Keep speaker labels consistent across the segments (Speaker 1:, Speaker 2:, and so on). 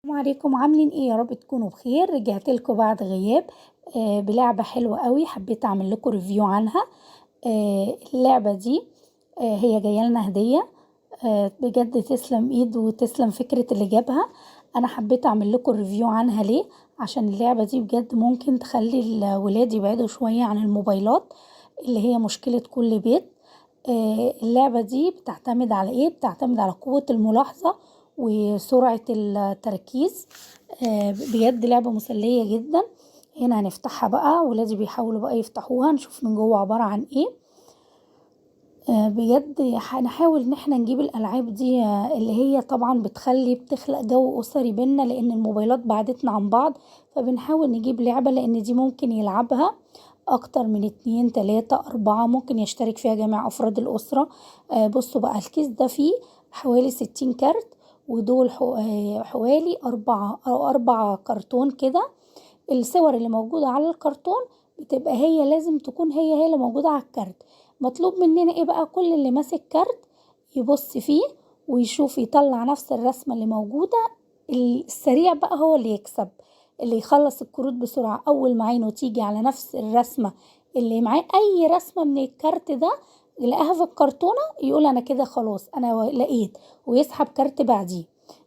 Speaker 1: السلام عليكم، عاملين ايه؟ يا رب تكونوا بخير. رجعت لكم بعد غياب بلعبة حلوة قوي، حبيت اعمل لكم ريفيو عنها. اللعبة دي هي جاية لنا هدية. بجد تسلم ايد وتسلم فكرة اللي جابها. انا حبيت اعمل لكم ريفيو عنها ليه؟ عشان اللعبة دي بجد ممكن تخلي الولاد يبعدوا شوية عن الموبايلات اللي هي مشكلة كل بيت. اللعبة دي بتعتمد على ايه؟ بتعتمد على قوة الملاحظة وسرعة التركيز. بجد لعبة مسلية جدا. هنا هنفتحها بقى، ولادي بيحاولوا بقى يفتحوها، نشوف من جوه عبارة عن ايه. بجد هنحاول ان احنا نجيب الالعاب دي، اللي هي طبعا بتخلق جو اسري بينا، لان الموبايلات بعدتنا عن بعض. فبنحاول نجيب لعبة لان دي ممكن يلعبها اكتر من 2 3 4، ممكن يشترك فيها جميع افراد الاسرة. بصوا بقى، الكيس ده فيه حوالي 60 كارت، ودول حوالي 4 كرتون كده. الصور اللي موجودة على الكرتون بتبقى هي لازم تكون هي اللي موجودة على الكارت. مطلوب مننا ايه بقى؟ كل اللي ماسك كارت يبص فيه ويشوف يطلع نفس الرسمة اللي موجودة. السريع بقى هو اللي يكسب، اللي يخلص الكروت بسرعة. أول ما عينه تيجي على نفس الرسمة اللي معاه، أي رسمة من الكارت ده لقاها في الكرتونة، يقول أنا كده خلاص أنا لقيت، ويسحب كارت بعديه.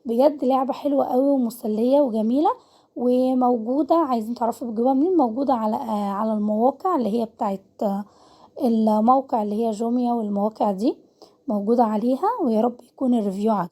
Speaker 1: بجد لعبة حلوة قوي ومسلية وجميلة، وموجودة. عايزين تعرفوا بتجيبوها منين؟ موجودة على المواقع اللي هي بتاعت الموقع اللي هي جوميا، والمواقع دي موجودة عليها. ويا رب يكون الريفيو عجبكم.